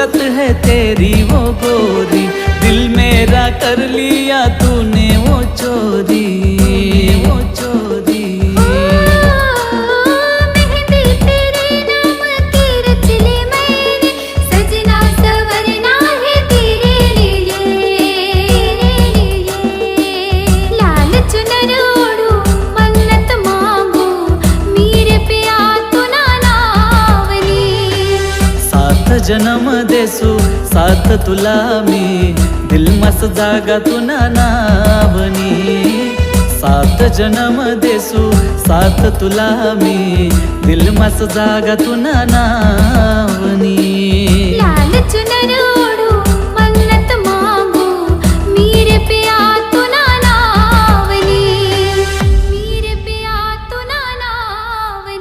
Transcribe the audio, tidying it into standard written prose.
सूरत है तेरी वो गोरी, दिल मेरा कर लिया तूने वो चोरी, वो चोरी। मेहंदी तेरे नाम की रच ली मैंने, सजना सवरना है तेरे लिए। लाल चुनर ओढ़ूं मन्नत मांगू, मेरे पिया तू ना नावनी। सात जन्म देसू साथ तुला मी, दिल मस जागा तुना नावनी। सात जन्म देसू साथ तुला मी, दिल मस जागा तुना नावनी।